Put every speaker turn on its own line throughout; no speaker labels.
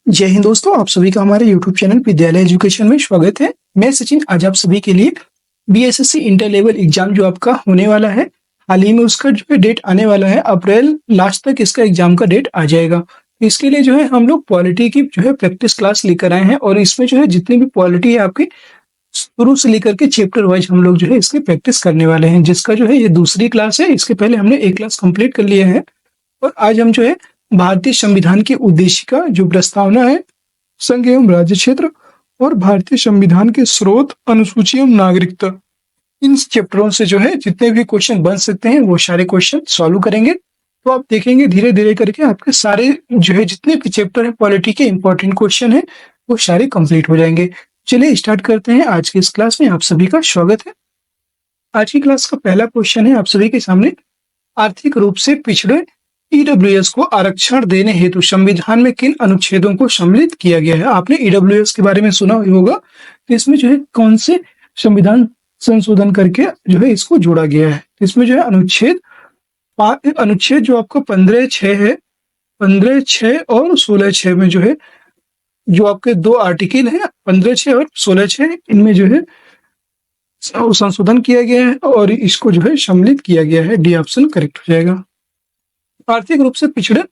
जय हिंद दोस्तों, आप सभी का हमारे YouTube चैनल विद्यालय एजुकेशन में स्वागत है। मैं सचिन आज आप सभी के लिए बीएसएससी इंटर लेवल एग्जाम जो आपका होने वाला है, हाल ही में उसका जो है डेट आने वाला है। अप्रैल लास्ट तक इसका एग्जाम का डेट आ जाएगा। इसके लिए जो है हम लोग पॉलिटी की जो है प्रैक्टिस क्लास लेकर आए हैं और इसमें जो है जितनी भी पॉलिटी है आपकी शुरू से लेकर के चैप्टर वाइज हम लोग जो है इसकी प्रैक्टिस करने वाले हैं, जिसका जो है ये दूसरी क्लास है। इसके पहले हमने एक क्लास कंप्लीट कर लिया है और आज हम जो है भारतीय संविधान की उद्देशिका जो प्रस्तावना है, संघ एवं राज्य क्षेत्र और भारतीय संविधान के स्रोत, अनुसूची एवं नागरिकता, इन चैप्टरों से जो है जितने भी क्वेश्चन बन सकते हैं वो सारे क्वेश्चन सॉल्व करेंगे। तो आप देखेंगे धीरे धीरे करके आपके सारे जो है जितने भी चैप्टर है पॉलिटी के इंपॉर्टेंट क्वेश्चन है वो सारे कंप्लीट हो जाएंगे। चलिए स्टार्ट करते हैं। आज की इस क्लास में आप सभी का स्वागत है। आज की क्लास का पहला क्वेश्चन है आप सभी के सामने, आर्थिक रूप से पिछड़े ईडब्ल्यूएस को आरक्षण देने हेतु संविधान में किन अनुच्छेदों को सम्मिलित किया गया है। आपने ईडब्ल्यूएस के बारे में सुना होगा, तो इसमें जो है कौन से संविधान संशोधन करके जो है इसको जोड़ा गया है। इसमें जो है अनुच्छेद जो आपका 15(6) है, 15(6) और 16(6) में जो है जो आपके दो आर्टिकल है 15(6) और 16(6), इनमें जो है संशोधन किया गया है और इसको जो है सम्मिलित किया गया है। डी ऑप्शन करेक्ट हो जाएगा। आर्थिक रूप से पिछड़े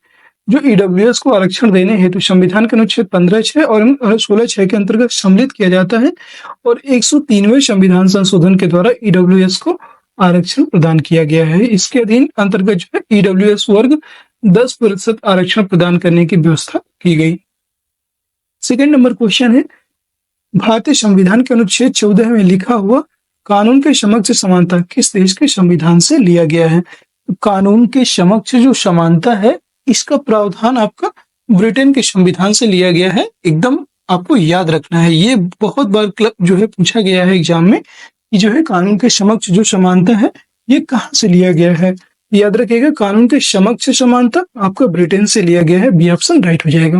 जो ईडब्ल्यूएस को आरक्षण देने हेतु संविधान के अनुच्छेद 15(6) और 16(6) के अंतर्गत सम्मिलित किया जाता है और 103वें संविधान संशोधन के द्वारा ईडब्ल्यूएस को आरक्षण प्रदान किया गया है। इसके अधीन अंतर्गत जो है ईडब्ल्यूएस वर्ग 10% आरक्षण प्रदान करने की व्यवस्था की गई। सेकेंड नंबर क्वेश्चन है, भारतीय संविधान के अनुच्छेद 14 में लिखा हुआ कानून के समक्ष समानता किस देश के संविधान से लिया गया है। कानून के समक्ष जो समानता है इसका प्रावधान आपका ब्रिटेन के संविधान से लिया गया है। एकदम आपको याद रखना है, ये बहुत बार जो है पूछा गया है एग्जाम में कि जो है कानून के समक्ष जो समानता है ये कहाँ से लिया गया है। याद रखिएगा, कानून के समक्ष समानता आपका ब्रिटेन से लिया गया है। बी ऑप्शन राइट हो जाएगा।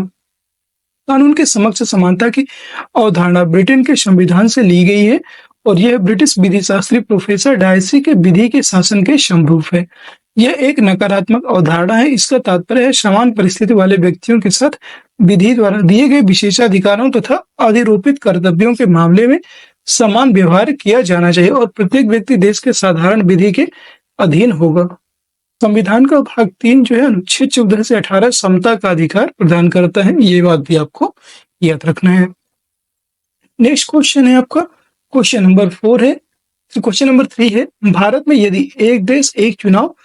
कानून के समक्ष समानता की अवधारणा ब्रिटेन के संविधान से ली गई है और यह ब्रिटिश विधि शास्त्री प्रोफेसर डायसी के विधि के शासन के समरूप है। यह एक नकारात्मक अवधारणा है। इसका तात्पर्य है समान परिस्थिति वाले व्यक्तियों के साथ विधि द्वारा दिए गए विशेषाधिकारों तथा अधिरोपित कर्तव्यों के मामले में समान व्यवहार किया जाना चाहिए और प्रत्येक व्यक्ति देश के साधारण विधि के अधीन होगा। संविधान का भाग 3 जो है अनुच्छेद 14 से 18 समता का अधिकार प्रदान करता है। ये बात भी आपको याद रखना है। नेक्स्ट क्वेश्चन है आपका क्वेश्चन नंबर 4 है। क्वेश्चन नंबर 3 है, भारत में यदि एक देश एक चुनाव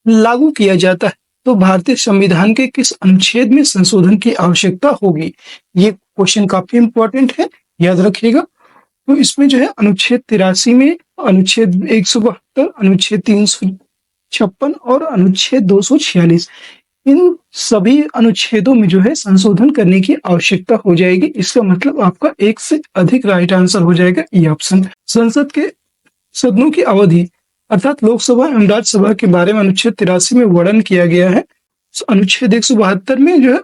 लागू किया जाता है तो भारतीय संविधान के किस अनुच्छेद में संशोधन की आवश्यकता होगी। ये क्वेश्चन काफी इंपॉर्टेंट है, याद रखिएगा। तो इसमें जो है अनुच्छेद 83 में, अनुच्छेद 172, अनुच्छेद 356 और अनुच्छेद 246, इन सभी अनुच्छेदों में जो है संशोधन करने की आवश्यकता हो जाएगी। इसका मतलब आपका एक से अधिक राइट आंसर हो जाएगा ये ऑप्शन। संसद के सदनों की अवधि अर्थात लोकसभा एवं राज्यसभा के बारे में अनुच्छेद 83 में वर्णन किया गया है। अनुच्छेद 172 में जो है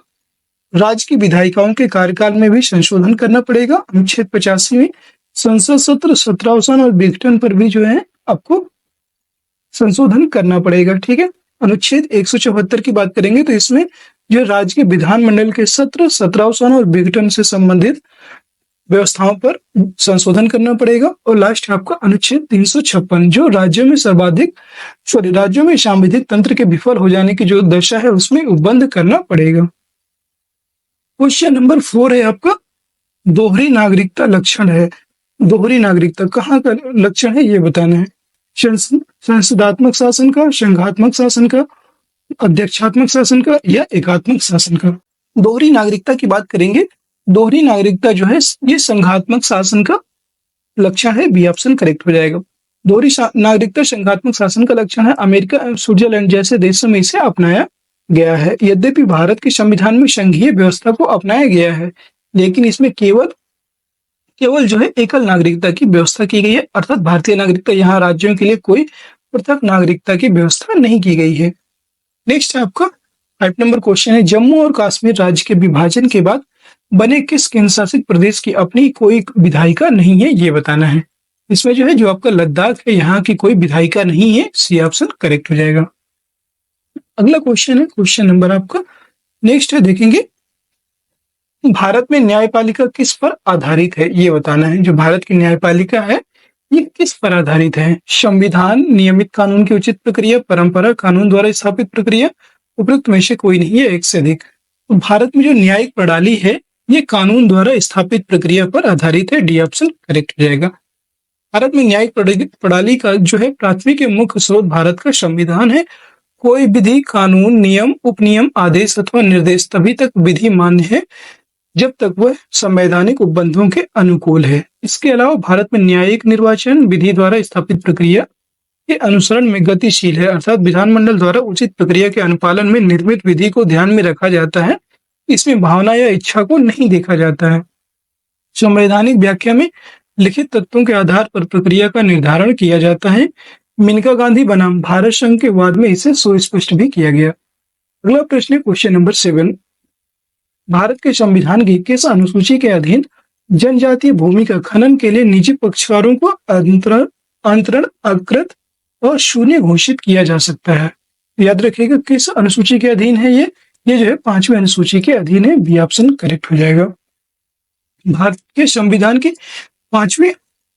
राज्य की विधायिकाओं के कार्यकाल में भी संशोधन करना पड़ेगा। अनुच्छेद 85 में संसद सत्र, सत्रावसान और विघटन पर भी जो है आपको संशोधन करना पड़ेगा। ठीक है। अनुच्छेद 174 की बात करेंगे तो इसमें जो राज्य के विधानमंडल के सत्र, सत्रावसान और विघटन से संबंधित व्यवस्थाओं पर संशोधन करना पड़ेगा। और लास्ट है आपका अनुच्छेद 356 जो राज्यों में सांविधिक तंत्र के विफल हो जाने की जो दशा है उसमें उपबंध करना पड़ेगा। क्वेश्चन नंबर 4 है आपका, दोहरी नागरिकता लक्षण है। दोहरी नागरिकता कहाँ का लक्षण है ये बताना है। संसदात्मक शासन का, संघात्मक शासन का, अध्यक्षात्मक शासन का या एकात्मक शासन का। दोहरी नागरिकता की बात करेंगे, दोहरी नागरिकता जो है ये संघात्मक शासन का लक्षण है। बी ऑप्शन करेक्ट हो जाएगा। दोहरी नागरिकता संघात्मक शासन का लक्षण है। अमेरिका एवं स्विट्जरलैंड जैसे देशों में इसे अपनाया गया है। यद्यपि भारत के संविधान में संघीय व्यवस्था को अपनाया गया है, लेकिन इसमें केवल जो है एकल नागरिकता की व्यवस्था की गई है, अर्थात भारतीय नागरिकता, यहाँ राज्यों के लिए कोई पृथक नागरिकता की व्यवस्था नहीं की गई है। नेक्स्ट है आपका 5 नंबर क्वेश्चन है, जम्मू और कश्मीर राज्य के विभाजन के बाद बने किस केंद्र शासित प्रदेश की अपनी कोई विधायिका नहीं है ये बताना है। इसमें जो है जो आपका लद्दाख है यहाँ की कोई विधायिका नहीं है। सी ऑप्शन करेक्ट हो जाएगा। अगला क्वेश्चन है क्वेश्चन नंबर आपका नेक्स्ट है, देखेंगे भारत में न्यायपालिका किस पर आधारित है, ये बताना है। जो भारत की न्यायपालिका है ये किस पर आधारित है? संविधान, नियमित कानून की उचित प्रक्रिया, परंपरा, कानून द्वारा स्थापित प्रक्रिया, उपयुक्त में से कोई नहीं है, एक से अधिक। तो भारत में जो न्यायिक प्रणाली है ये कानून द्वारा स्थापित प्रक्रिया पर आधारित है, डी ऑप्शन करेक्ट हो जाएगा। भारत में न्यायिक प्रणाली का जो है प्राथमिक एवं मुख्य स्रोत भारत का संविधान है। कोई विधि, कानून, नियम, उपनियम, आदेश अथवा निर्देश तभी तक विधि मान्य है जब तक वह संवैधानिक उपबंधों के अनुकूल है। इसके अलावा भारत में न्यायिक निर्वाचन विधि द्वारा स्थापित प्रक्रिया के अनुसरण में गतिशील है, अर्थात विधानमंडल द्वारा उचित प्रक्रिया के अनुपालन में निर्मित विधि को ध्यान में रखा जाता है। इसमें भावना या इच्छा को नहीं देखा जाता है। संवैधानिक व्याख्या में लिखित तत्वों के आधार पर प्रक्रिया का निर्धारण किया जाता है। मेनका गांधी बनाम भारत संघ के वाद में इसे सुस्पष्ट भी किया गया। अगला प्रश्न है क्वेश्चन नंबर 7। भारत के संविधान की किस अनुसूची के अधीन जनजातीय भूमि का खनन के लिए निजी पक्षकारों को अंतरण, अकृत और शून्य घोषित किया जा सकता है? याद रखिएगा किस अनुसूची के अधीन है ये जो है 5वीं अनुसूची के अधीन है, बी ऑप्शन करेक्ट हो जाएगा। भारत के संविधान की 5वीं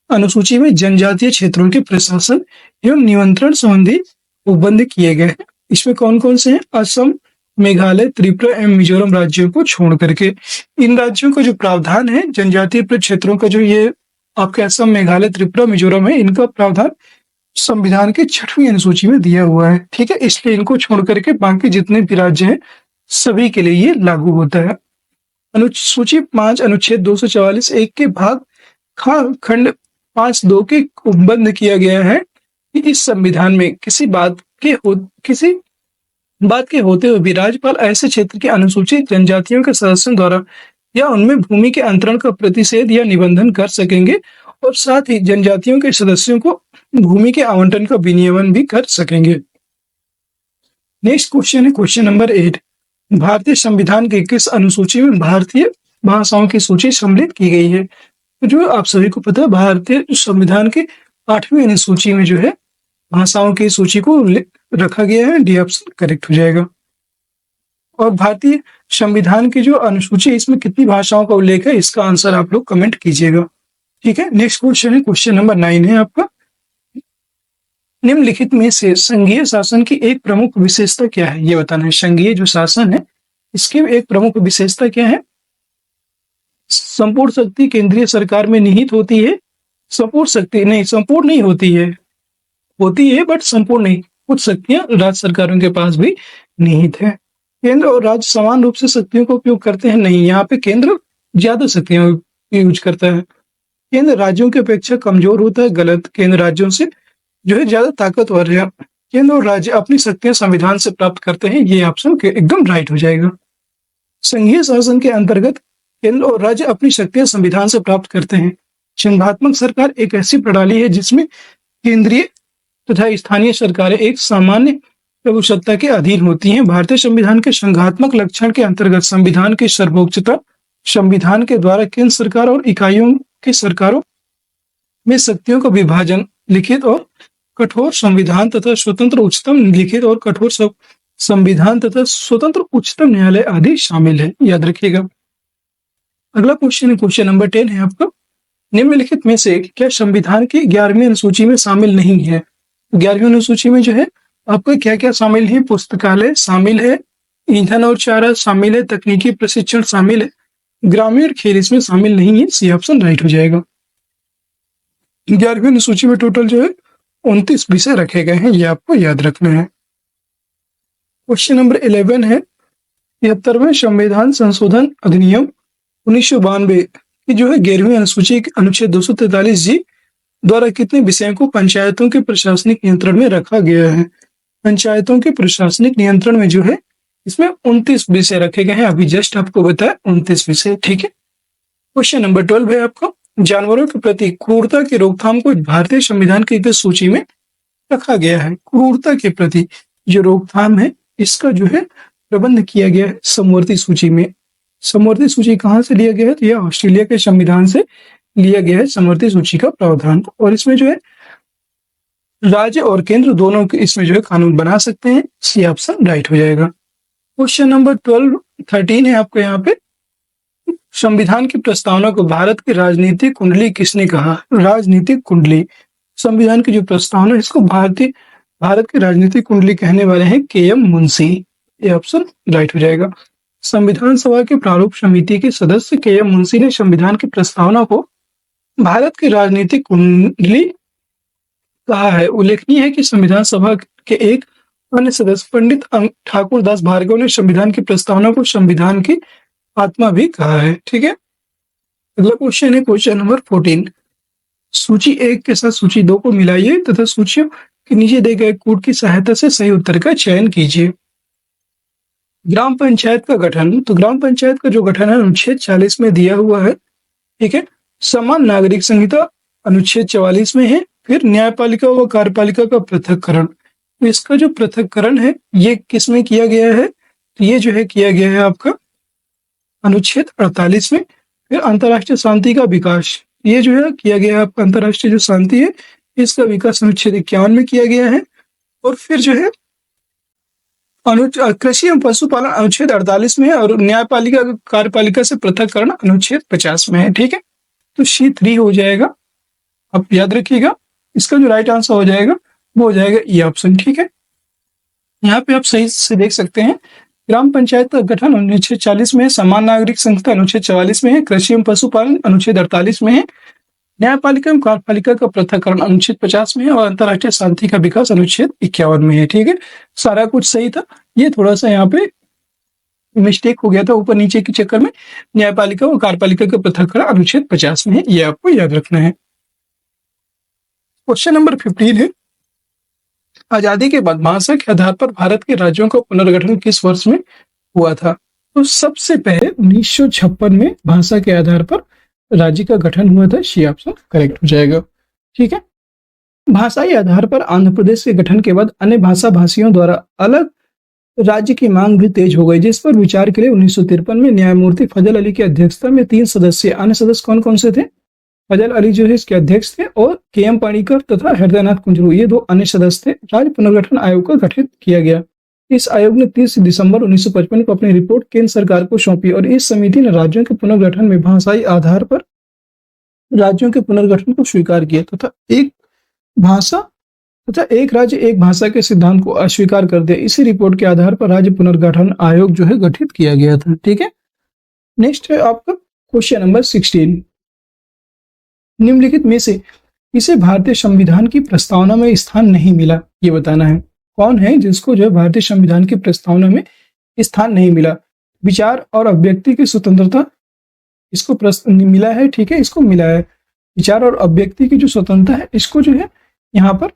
अनुसूची में जनजातीय क्षेत्रों के प्रशासन एवं नियंत्रण संबंधी उपबंध किए गए हैं। इसमें कौन कौन से हैं? असम, मेघालय, त्रिपुरा एवं मिजोरम राज्यों को छोड़ करके। इन राज्यों का जो प्रावधान है जनजातीय क्षेत्रों का, जो ये आपके असम, मेघालय, त्रिपुरा, मिजोरम है, इनका प्रावधान संविधान के 6वीं अनुसूची में दिया हुआ है। ठीक है, इसलिए इनको छोड़ करके बाकी जितने भी राज्य हैं सभी के लिए ये लागू होता है। अनुसूची 5 अनुच्छेद 244 1 के भाग खंड 5(2) के उपबंध किया गया है कि इस संविधान में किसी बात के होते हुए भी राज्यपाल ऐसे क्षेत्र के अनुसूचित जनजातियों के सदस्यों द्वारा या उनमें भूमि के अंतरण का प्रतिषेध या निबंधन कर सकेंगे और साथ ही जनजातियों के सदस्यों को भूमि के आवंटन का विनियमन भी कर सकेंगे। नेक्स्ट क्वेश्चन है क्वेश्चन नंबर 8। भारतीय संविधान की किस अनुसूची में भारतीय भाषाओं की सूची सम्मिलित की गई है? तो जो आप सभी को पता है भारतीय संविधान के 8वीं अनुसूची में जो है भाषाओं की सूची को रखा गया है, डी ऑप्शन करेक्ट हो जाएगा। और भारतीय संविधान की जो अनुसूची इसमें कितनी भाषाओं का उल्लेख है, इसका आंसर आप लोग कमेंट कीजिएगा। ठीक है, नेक्स्ट क्वेश्चन है क्वेश्चन नंबर 9 है आपका। निम्नलिखित में से संघीय शासन की एक प्रमुख विशेषता क्या है, ये बताना है। संघीय जो शासन है इसकी एक प्रमुख विशेषता क्या है? संपूर्ण शक्ति केंद्रीय सरकार में निहित होती है। संपूर्ण नहीं होती है बट संपूर्ण नहीं। कुछ शक्तियां राज्य सरकारों के पास भी निहित है। केंद्र और राज्य समान रूप से शक्तियों का उपयोग करते हैं? नहीं, यहाँ पे केंद्र ज्यादा शक्तियां यूज करता है। केंद्र राज्यों की अपेक्षा कमजोर होता है, गलत। केंद्र राज्यों से जो है ज्यादा ताकतवर है। केंद्र और राज्य अपनी शक्तियां संविधान से प्राप्त करते हैं, ये ऑप्शन एकदम राइट हो जाएगा। संघीय शासन के अंतर्गत केंद्र और राज्य अपनी शक्तियां संविधान से प्राप्त करते हैं। संघात्मक सरकार एक ऐसी प्रणाली है जिसमें केंद्रीय तथा स्थानीय सरकारें एक सामान्य प्रभुसत्ता के अधीन होती हैं। भारतीय संविधान के संघात्मक लक्षण के अंतर्गत संविधान की सर्वोच्चता संविधान के द्वारा केंद्र सरकार और इकाइयों की सरकारों में शक्तियों का विभाजन, लिखित और कठोर संविधान तथा स्वतंत्र उच्चतम लिखित और कठोर संविधान तथा स्वतंत्र उच्चतम न्यायालय आदि शामिल है, याद रखिएगा। अगला क्वेश्चन है क्वेश्चन नंबर 10 है आपका। निम्नलिखित में से क्या संविधान की 11वीं अनुसूची में शामिल नहीं है? 11वीं अनुसूची में जो है आपका क्या क्या शामिल है? पुस्तकालय शामिल है, ईंधन और चारा शामिल है, तकनीकी प्रशिक्षण शामिल है, ग्रामीण खेल इसमें शामिल नहीं है, सी ऑप्शन राइट हो जाएगा। 11वीं अनुसूची में टोटल जो है 29 विषय रखे गए हैं, ये आपको याद रखना है। क्वेश्चन नंबर 11 है 73वें संविधान संशोधन अधिनियम 1992 की जो है 11वीं अनुसूची अनुच्छेद 243 जी द्वारा कितने विषयों को पंचायतों के प्रशासनिक नियंत्रण में रखा गया है? पंचायतों के प्रशासनिक नियंत्रण में जो है इसमें 29 विषय रखे गए हैं, अभी जस्ट आपको बताया 29 विषय। ठीक है, क्वेश्चन नंबर 12 है आपका। जानवरों के प्रति क्रूरता की रोकथाम को भारतीय संविधान की किस सूची में रखा गया है? क्रूरता के प्रति जो रोकथाम है इसका जो है प्रबंध किया गया है समवर्ती सूची में। समवर्ती सूची कहाँ से लिया गया है? तो यह ऑस्ट्रेलिया के संविधान से लिया गया है समवर्ती सूची का प्रावधान। और इसमें जो है राज्य और केंद्र दोनों के इसमें जो है कानून बना सकते हैं, सी ऑप्शन राइट हो जाएगा। क्वेश्चन नंबर 13 है आपको यहाँ पे। संविधान की प्रस्तावना को भारत की राजनीतिक कुंडली किसने कहा? राजनीतिक कुंडली, संविधान की जो प्रस्तावना है इसको भारत की राजनीतिक कुंडली कहने वाले हैं के.एम. मुंशी। ये ऑप्शन राइट हो जाएगा। संविधान सभा के प्रारूप समिति के सदस्य के.एम. मुंशी ने संविधान की प्रस्तावना को भारत की राजनीतिक कुंडली कहा है। उल्लेखनीय है कि संविधान सभा के एक अन्य सदस्य पंडित ठाकुर दास भार्गव ने संविधान की प्रस्तावना को संविधान की आत्मा भी कहा है। ठीक है, अगला क्वेश्चन है क्वेश्चन नंबर 14। सूची 1 के साथ सूची 2 को मिलाइए तथा सूचियों के नीचे दिए गए कोड की सहायता से सही उत्तर का चयन कीजिए। ग्राम पंचायत का गठन, तो ग्राम पंचायत का जो गठन है अनुच्छेद 40 में दिया हुआ है। ठीक है, समान नागरिक संहिता अनुच्छेद 44 में है। फिर न्यायपालिका व कार्यपालिका का पृथककरण, तो इसका जो पृथककरण है ये किस में किया गया है? तो ये जो है किया गया है आपका अनुच्छेद 48 में। फिर अंतर्राष्ट्रीय शांति का विकास, ये जो है किया गया है आपका अंतर्राष्ट्रीय जो शांति है इसका विकास अनुच्छेद 51 में किया गया है। और फिर जो है कृषि एवं पशुपालन अनुच्छेद 48 में है और न्यायपालिका कार्यपालिका से पृथककरण अनुच्छेद 50 में है। ठीक है, तो C3 हो जाएगा। आप याद रखिएगा, इसका जो राइट आंसर हो जाएगा वो हो जाएगा ये ऑप्शन। ठीक है, यहाँ पे आप सही से देख सकते हैं ग्राम पंचायत का गठन अनुच्छेद 40 में है, समान नागरिक संहिता अनुच्छेद 44 में है, कृषि एवं पशुपालन अनुच्छेद 48 में है, न्यायपालिका एवं कार्यपालिका का पृथककरण अनुच्छेद 50 में है और अंतर्राष्ट्रीय शांति का विकास अनुच्छेद 51 में है। ठीक है, सारा कुछ सही था। ये थोड़ा सा यहाँ पे मिस्टेक हो गया था ऊपर नीचे के चक्कर में। न्यायपालिका और कार्यपालिका का पृथककरण अनुच्छेद 50 में है, ये आपको याद रखना है। क्वेश्चन नंबर 15 है, आजादी के बाद भाषा के आधार पर भारत के राज्यों का पुनर्गठन किस वर्ष में हुआ था? तो सबसे पहले 1956 में भाषा के आधार पर राज्य का गठन हुआ था। सी ऑप्शन करेक्ट हो जाएगा। ठीक है, भाषाई आधार पर आंध्र प्रदेश के गठन के बाद अन्य भाषा भाषियों द्वारा अलग राज्य की मांग भी तेज हो गई, जिस पर विचार के लिए 1953 में न्यायमूर्ति फजल अली की अध्यक्षता में 3 सदस्य, अन्य सदस्य कौन कौन से थे? फजल अली जो है इसके अध्यक्ष थे और के.एम. पाणिकर तथा हृदयनाथ कुंजरू ये 2 अन्य सदस्य थे। राज्य पुनर्गठन आयोग का गठित किया गया। इस आयोग ने 30 दिसंबर 1955 को अपनी रिपोर्ट केंद्र सरकार को सौंपी और इस समिति ने राज्यों के पुनर्गठन में भाषाई आधार पर राज्यों के पुनर्गठन को स्वीकार किया तथा एक भाषा तथा एक राज्य एक भाषा के सिद्धांत को अस्वीकार कर दिया। इसी रिपोर्ट के आधार पर राज्य पुनर्गठन आयोग जो है गठित किया गया था। ठीक है, नेक्स्ट है आपका क्वेश्चन नंबर 16। निम्नलिखित में से इसे भारतीय संविधान की प्रस्तावना में स्थान नहीं मिला, ये बताना है। कौन है जिसको जो है भारतीय संविधान की प्रस्तावना में स्थान नहीं मिला? विचार और अभिव्यक्ति की स्वतंत्रता इसको मिला है। ठीक है, इसको मिला है। विचार और अभिव्यक्ति की जो स्वतंत्रता है इसको जो है यहाँ पर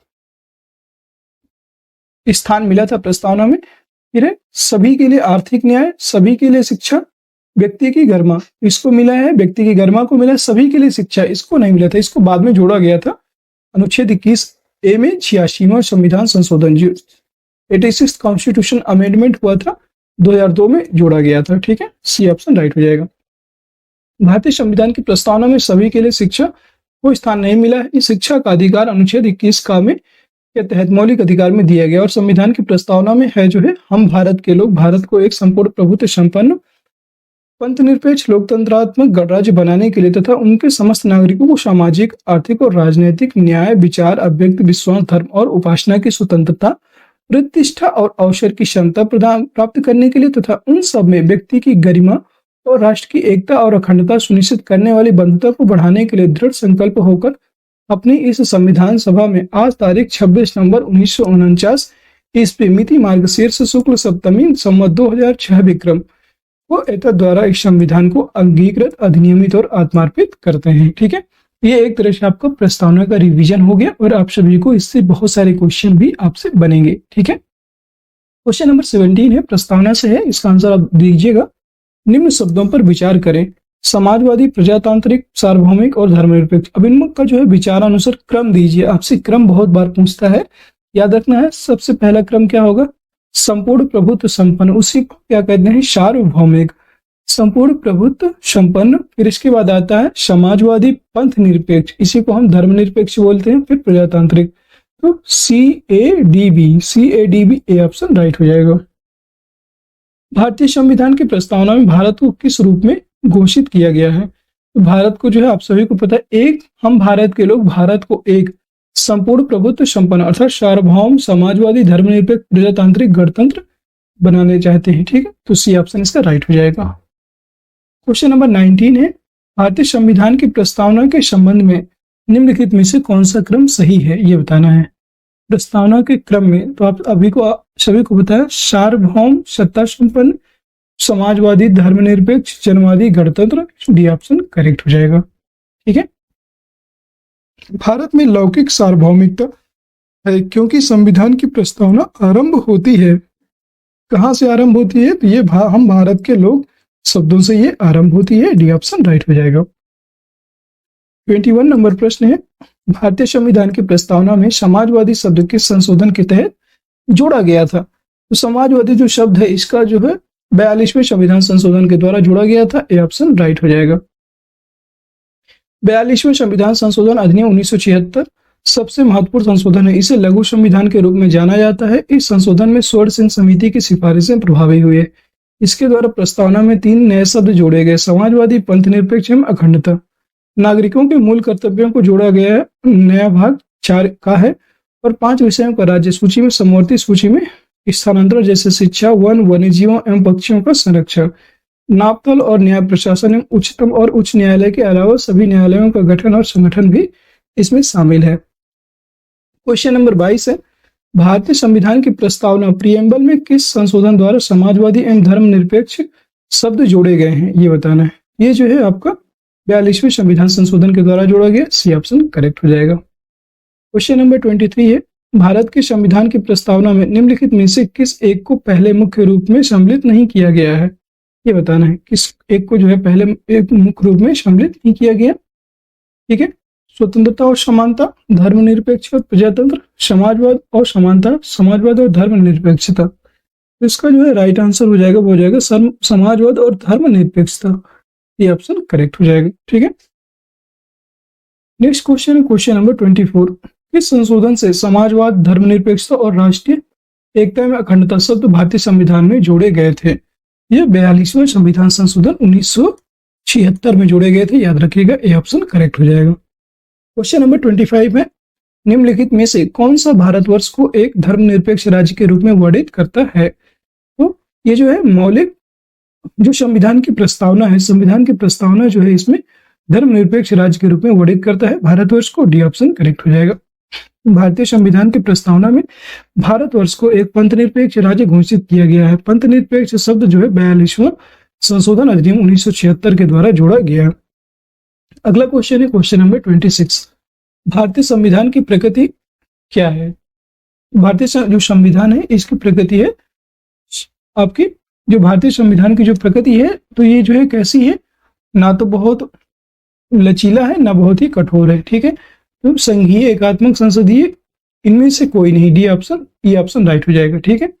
स्थान मिला था प्रस्तावना में। फिर है सभी के लिए आर्थिक न्याय, सभी के लिए शिक्षा, व्यक्ति की गरिमा इसको मिला है, व्यक्ति की गरिमा को मिला है, सभी के लिए शिक्षा इसको नहीं मिला था, इसको बाद में जोड़ा गया था अनुच्छेद 21A में 86वां संविधान संशोधन जो 86th कॉन्स्टिट्यूशन अमेंडमेंट हुआ था 2002 में जोड़ा गया था। ठीक है, सी ऑप्शन राइट हो जाएगा। भारतीय संविधान की प्रस्तावना में सभी के लिए शिक्षा को स्थान नहीं मिला है। इस शिक्षा का अधिकार अनुच्छेद 21 का में के तहत मौलिक अधिकार में दिया गया और संविधान की प्रस्तावना में है जो है हम भारत के लोग भारत को एक संपूर्ण प्रभुत्व संपन्न पंथनिरपेक्ष लोकतंत्रात्मक गणराज्य बनाने के लिए तथा उनके समस्त नागरिकों को सामाजिक, आर्थिक और राजनीतिक न्याय, विचार, अभिव्यक्त, विश्वास, धर्म और उपासना की स्वतंत्रता, प्रतिष्ठा और अवसर की क्षमता प्रदान प्राप्त करने के लिए तथा उन सब में व्यक्ति की गरिमा और राष्ट्र की एकता और अखंडता सुनिश्चित करने वाली बंधुता को बढ़ाने के लिए दृढ़ संकल्प होकर अपनी इस संविधान सभा में आज तारीख 26 नवंबर 1949 ईस्वी मिति मार्गशीर्ष शुक्ल सप्तमी संवत 2006 विक्रम को एतद द्वारा इस संविधान को अंगीकृत, अधिनियमित और आत्मार्पित करते हैं। ठीक है, ये एक तरह से आपका प्रस्तावना का रिवीजन हो गया और आप सभी को इससे बहुत सारे क्वेश्चन भी आपसे बनेंगे। ठीक है, क्वेश्चन नंबर 17 है, प्रस्तावना से है, इसका आंसर आप दीजिएगा। निम्न शब्दों पर विचार करें: समाजवादी, प्रजातांत्रिक, सार्वभौमिक और धर्मनिरपेक्ष। अब इनका जो है विचारानुसार क्रम दीजिए। आपसे क्रम बहुत बार पूछता है, याद रखना है। सबसे पहला क्रम क्या होगा? संपूर्ण प्रभुत्व संपन्न, उसी को क्या कहते हैं? सार्वभौमिक। संपूर्ण प्रभुत्व संपन्न, फिर इसके बाद आता है समाजवादी, पंथ निरपेक्ष, इसी को हम धर्मनिरपेक्ष बोलते हैं। फिर प्रजातांत्रिक, तो CADB ए ऑप्शन राइट हो जाएगा। भारतीय संविधान की प्रस्तावना में भारत को किस रूप में घोषित किया गया है। तो भारत को जो है आप सभी को पता है, हम भारत के लोग भारत को एक संपूर्ण प्रभुत्व संपन्न अर्थात सार्वभौम समाजवादी धर्मनिरपेक्ष प्रजातांत्रिक गणतंत्र बनाने चाहते हैं। ठीक है, तो सी ऑप्शन इसका राइट हो जाएगा। क्वेश्चन नंबर 19 है, भारतीय संविधान की प्रस्तावना के संबंध में निम्नलिखित में से कौन सा क्रम सही है, ये बताना है। प्रस्तावना के क्रम में तो आप सभी को बताया सार्वभौम सत्ता संपन्न समाजवादी धर्मनिरपेक्ष जनवादी गणतंत्र, डी ऑप्शन करेक्ट हो जाएगा। ठीक है, भारत में लौकिक सार्वभौमिकता है क्योंकि संविधान की प्रस्तावना आरंभ होती है, कहां से आरंभ होती है, तो ये हम भारत के लोग शब्दों से ये आरंभ होती है, डी ऑप्शन राइट हो जाएगा। 21 नंबर प्रश्न है, भारतीय संविधान की प्रस्तावना में समाजवादी शब्द के संशोधन के तहत जोड़ा गया था। तो समाजवादी जो शब्द है इसका जो है 42वें संविधान संशोधन के द्वारा जोड़ा गया था, ए ऑप्शन राइट हो जाएगा। 42वें संविधान संशोधन अधिनियम 1976 सबसे महत्वपूर्ण संशोधन है, इसे लघु संविधान के रूप में जाना जाता है। इस संशोधन में स्वर्ण सिंह समिति की सिफारिशें प्रभावी हुई है। इसके द्वारा प्रस्तावना में 3 नए शब्द जोड़े गए, समाजवादी, पंथनिरपेक्ष एवं अखंडता। नागरिकों के मूल कर्तव्यों को जोड़ा गया है, नया भाग 4 का है, और 5 विषयों का राज्य सूची में समवर्ती सूची में स्थानांतरण जैसे शिक्षा, वन, वन्यजीवों एवं पक्षियों का संरक्षण, नापतोल और न्याय प्रशासन एवं उच्चतम और उच्च न्यायालय के अलावा सभी न्यायालयों का गठन और संगठन भी इसमें शामिल है। क्वेश्चन नंबर 22 है, भारतीय संविधान की प्रस्तावना प्रियम्बल में किस संशोधन द्वारा समाजवादी एवं धर्मनिरपेक्ष शब्द जोड़े गए हैं, ये बताना है। ये जो है आपका 42वें संविधान संशोधन के द्वारा जोड़ा गया, सी ऑप्शन करेक्ट हो जाएगा। क्वेश्चन नंबर 23 है, भारत के संविधान की प्रस्तावना में निम्नलिखित में से किस एक को पहले मुख्य रूप में सम्मिलित नहीं किया गया है, ये बताना है। किस एक को जो है पहले एक मुख्य रूप में सम्मिलित नहीं किया गया। ठीक है, स्वतंत्रता और समानता, धर्मनिरपेक्ष और प्रजातंत्र, समाजवाद और समानता, समाजवाद और धर्मनिरपेक्षता। तो इसका जो है राइट आंसर हो जाएगा, वो हो जाएगा समाजवाद और धर्मनिरपेक्षता, ये ऑप्शन करेक्ट हो जाएगा। ठीक है, नेक्स्ट क्वेश्चन है क्वेश्चन नंबर 24, किस संशोधन से समाजवाद, धर्मनिरपेक्षता और राष्ट्रीय एकता में अखंडता शब्द भारतीय संविधान में जोड़े गए थे। यह 42वें संविधान संशोधन 1976 में जोड़े गए थे, याद रखिएगा, ए ऑप्शन करेक्ट हो जाएगा। क्वेश्चन नंबर 25 है, निम्नलिखित में से कौन सा भारतवर्ष को एक धर्मनिरपेक्ष राज्य के रूप में वर्णित करता है। तो ये जो है मौलिक जो संविधान की प्रस्तावना है, संविधान की प्रस्तावना जो है इसमें धर्मनिरपेक्ष राज्य के रूप में वर्णित करता है भारतवर्ष को, डी ऑप्शन करेक्ट हो जाएगा। भारतीय संविधान की प्रस्तावना में भारतवर्ष को एक पंथनिरपेक्ष राज्य घोषित किया गया है। पंथनिरपेक्ष शब्द जो है 42वां संशोधन अधिनियम 1976 के द्वारा जोड़ा गया। अगला क्वेश्चन है क्वेश्चन नंबर 26, भारतीय संविधान की प्रकृति क्या है। भारतीय जो संविधान है इसकी प्रकृति है आपकी, जो भारतीय संविधान की जो प्रकृति है तो ये जो है कैसी है, ना तो बहुत लचीला है ना बहुत ही कठोर है। ठीक है, तो संघीय, एकात्मक, संसदीय, इनमें से कोई नहीं, D option, E option right हो जाएगा। ठीक है,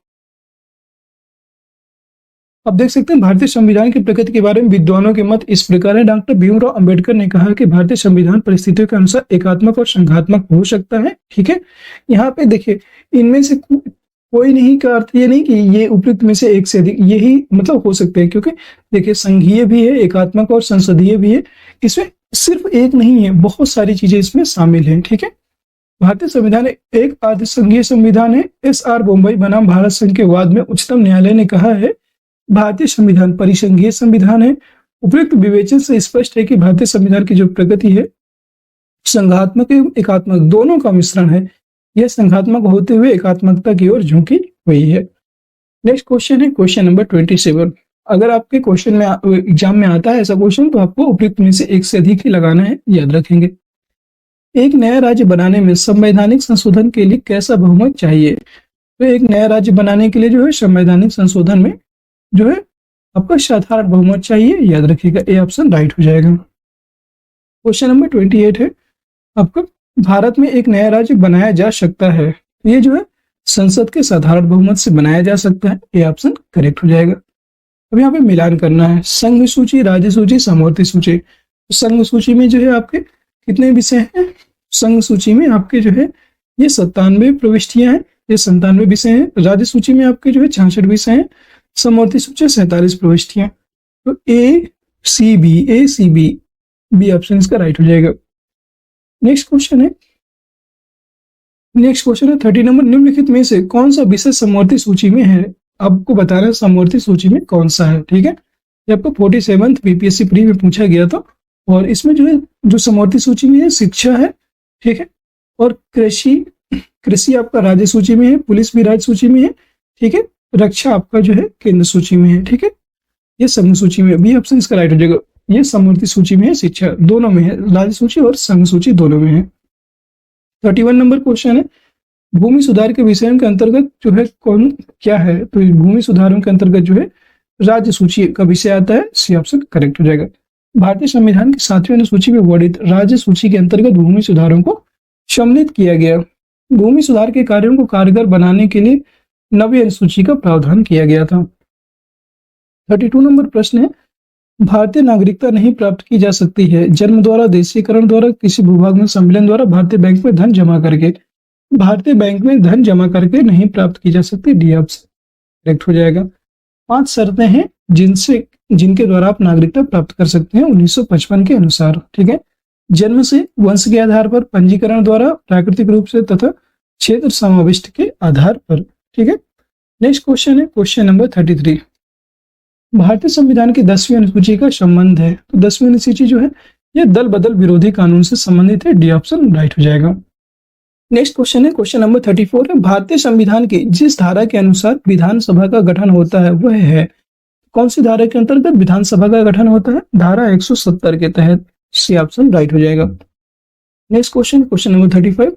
अब देख सकते हैं भारतीय संविधान की प्रकृति के बारे में विद्वानों के मत इस प्रकार है। डॉक्टर भीमराव अंबेडकर ने कहा कि भारतीय संविधान परिस्थितियों के अनुसार एकात्मक और संघात्मक हो सकता है। ठीक है, यहाँ पे देखिए इनमें से कोई नहीं का अर्थ ये नहीं कि ये उपयुक्त में से एक से अधिक, यही मतलब हो सकते हैं, क्योंकि देखिए संघीय भी है, एकात्मक और संसदीय भी है, इसमें सिर्फ एक नहीं है, बहुत सारी चीजें इसमें शामिल हैं। ठीक है, भारतीय संविधान एक आदि संघीय संविधान है। SR बोम्बई बनाम भारत संघ के वाद में उच्चतम न्यायालय ने कहा है भारतीय संविधान परिसंघीय संविधान है। उपयुक्त विवेचन से स्पष्ट है कि भारतीय संविधान की जो प्रगति है संघात्मक एवं एकात्मक दोनों का मिश्रण है। यह संघात्मक होते हुए एकात्मकता की ओर झुकी हुई है। नेक्स्ट क्वेश्चन है क्वेश्चन नंबर 27। अगर आपके क्वेश्चन में एग्जाम में आता है ऐसा क्वेश्चन तो आपको उपयुक्त में से एक से अधिक ही लगाना है, याद रखेंगे। एक नया राज्य बनाने में संवैधानिक संशोधन के लिए कैसा बहुमत चाहिए। तो एक नया राज्य बनाने के लिए जो है संवैधानिक संशोधन में जो है आपका साधारण बहुमत चाहिए, याद रखिएगा, ए ऑप्शन राइट हो जाएगा। क्वेश्चन नंबर 28 है आपका, भारत में एक नया राज्य बनाया जा सकता है, तो ये जो है संसद के साधारण बहुमत से बनाया जा सकता है, ए ऑप्शन करेक्ट हो जाएगा। अब यहाँ पे मिलान करना है, संघ सूची, राज्य सूची, समवर्ती सूची। तो संघ सूची में जो है आपके कितने विषय हैं, संघ सूची में आपके जो है ये 97 प्रविष्टियां हैं, ये 97 विषय हैं। राज्य सूची में आपके जो है 66 विषय हैं, समवर्ती सूची 47 प्रविष्टियां। तो ए सी बी, ए सी बी, बी ऑप्शन इसका राइट हो जाएगा। नेक्स्ट क्वेश्चन है 30 नंबर, निम्नलिखित में से कौन सा विषय समवर्ती सूची में है? आपको बताना है समवर्ती सूची में कौन सा है, ठीक है। ये आपको 47th बीपीएससी प्री में पूछा गया था, और इसमें जो है जो समवर्ती सूची में है शिक्षा है, ठीक है, और कृषि आपका राज्य सूची में है, पुलिस भी राज्य सूची में है, ठीक है, रक्षा आपका जो है केंद्र सूची में है, ठीक है। ये समूह सूची में, बी ऑप्शन इसका राइट हो जाएगा। ये समवर्ती सूची में है, शिक्षा दोनों में है, राज्य सूची और संघ सूची दोनों में है। 31 नंबर क्वेश्चन है, भूमि सुधार के विषय के अंतर्गत जो है कौन क्या है? तो भूमि सुधारों के अंतर्गत जो है राज्य सूची का विषय आता है, सी ऑप्शन करेक्ट हो जाएगा। भारतीय संविधान की 7वीं अनुसूची में वर्णित राज्य सूची के अंतर्गत भूमि सुधारों को सम्मिलित किया गया। भूमि सुधार के कार्यों को कारगर बनाने के लिए 9वीं अनुसूची का प्रावधान किया गया था। 32 नंबर प्रश्न है, भारतीय नागरिकता नहीं प्राप्त की जा सकती है जन्म द्वारा, देशीकरण द्वारा, किसी भूभाग में सम्मिलन द्वारा, भारतीय बैंक में धन जमा करके। भारतीय बैंक में धन जमा करके नहीं प्राप्त की जा सकती, डी ऑप्शन करेक्ट हो जाएगा। 5 शर्तें हैं जिनके द्वारा आप नागरिकता प्राप्त कर सकते हैं 1955 के अनुसार, ठीक है। जन्म से, वंश के आधार पर, पंजीकरण द्वारा, प्राकृतिक रूप से तथा क्षेत्र समाविष्ट के आधार पर, ठीक है। नेक्स्ट क्वेश्चन है क्वेश्चन नंबर 33, भारतीय संविधान की 10वीं अनुसूची का संबंध है। तो 10वीं अनुसूची जो है यह दल बदल विरोधी कानून से संबंधित है, डी ऑप्शन राइट हो जाएगा। नेक्स्ट क्वेश्चन है क्वेश्चन नंबर 34 है, भारतीय संविधान के जिस धारा के अनुसार विधानसभा का गठन होता है वह है? कौन सी धारा के अंतर्गत विधानसभा का गठन होता है? धारा 170 के तहत, सी ऑप्शन राइट हो जाएगा। नेक्स्ट क्वेश्चन क्वेश्चन नंबर 35,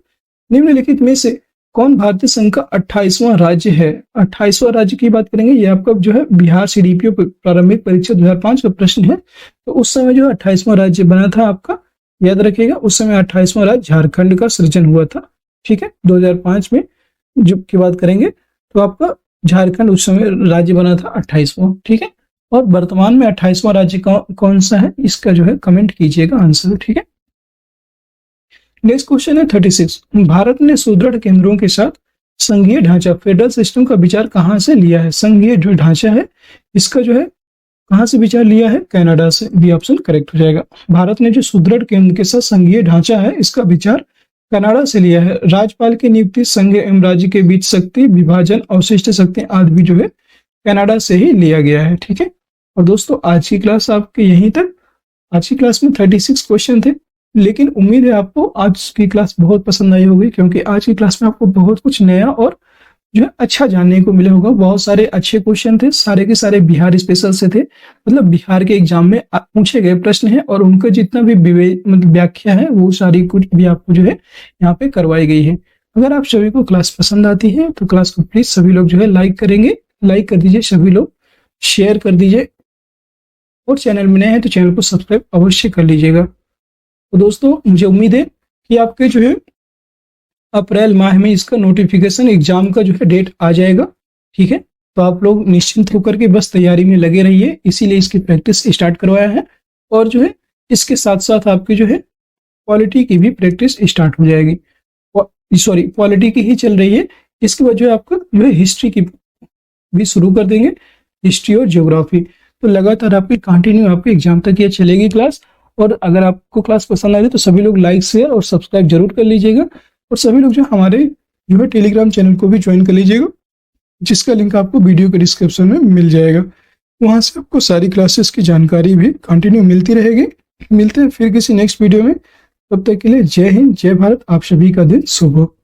निम्नलिखित में से कौन भारतीय संघ का 28वां राज्य है? 28वां राज्य की बात करेंगे, ये आपका जो है बिहार सीडीपीओ प्रारंभिक परीक्षा 2005 का प्रश्न है। तो उस समय जो 28वां राज्य बना था आपका, याद रखिएगा, उस समय 28वां राज्य झारखंड का सृजन हुआ था, ठीक है। 2005 में जो की बात करेंगे तो आपका झारखंड उस समय राज्य बना था 28वां, ठीक है। और वर्तमान में 28वां राज्य कौन सा है, इसका जो है कमेंट कीजिएगा आंसर, ठीक है। नेक्स्ट क्वेश्चन है 36, भारत ने सुदृढ़ केंद्रों के साथ संघीय ढांचा फेडरल सिस्टम का विचार कहां से लिया है? संघीय जो ढांचा है इसका जो है कहां से विचार लिया है? कनाडा से, बी ऑप्शन करेक्ट हो जाएगा। भारत ने जो सुदृढ़ केंद्र के साथ संघीय ढांचा है इसका विचार कनाडा से लिया है। राज्यपाल की नियुक्ति, संघ एवं राज्य के बीच शक्ति विभाजन, अवशिष्ट शक्ति आदि भी जो है कनाडा से ही लिया गया है, ठीक है। और दोस्तों आज की क्लास आपके यहीं तक। आज की क्लास में 36 क्वेश्चन थे, लेकिन उम्मीद है आपको आज की क्लास बहुत पसंद आई होगी, क्योंकि आज की क्लास में आपको बहुत कुछ नया और जो है अच्छा जानने को मिला होगा। बहुत सारे अच्छे क्वेश्चन थे, सारे के सारे बिहार स्पेशल से थे, मतलब बिहार के एग्जाम में पूछे गए प्रश्न हैं, और उनका जितना भी मतलब व्याख्या है वो सारी कुछ भी आपको जो है यहाँ पे करवाई गई है। अगर आप सभी को क्लास पसंद आती है तो क्लास को प्लीज सभी लोग जो है लाइक करेंगे, लाइक कर दीजिए सभी लोग, शेयर कर दीजिए, और चैनल में नए हैं तो चैनल को सब्सक्राइब अवश्य कर लीजिएगा। तो दोस्तों मुझे उम्मीद है कि आपके जो है अप्रैल माह में इसका नोटिफिकेशन एग्जाम का जो है डेट आ जाएगा, ठीक है। तो आप लोग निश्चिंत होकर के बस तैयारी में लगे रहिए, इसीलिए इसकी प्रैक्टिस स्टार्ट करवाया है। और जो है इसके साथ साथ आपकी जो है पॉलिटी की भी प्रैक्टिस स्टार्ट हो जाएगी, सॉरी पॉलिटी की ही चल रही है, इसके बाद जो है आपको जो है हिस्ट्री की भी शुरू कर देंगे, हिस्ट्री और ज्योग्राफी। तो लगातार आपकी कंटिन्यू आपके एग्जाम तक ये चलेगी क्लास। और अगर आपको क्लास पसंद आ रही है तो सभी लोग लाइक, शेयर और सब्सक्राइब जरूर कर लीजिएगा, और सभी लोग जो हमारे जो है टेलीग्राम चैनल को भी ज्वाइन कर लीजिएगा, जिसका लिंक आपको वीडियो के डिस्क्रिप्शन में मिल जाएगा। वहां से आपको सारी क्लासेस की जानकारी भी कंटिन्यू मिलती रहेगी। मिलते हैं फिर किसी नेक्स्ट वीडियो में, तब तक के लिए जय हिंद, जय भारत, आप सभी का दिन शुभ हो।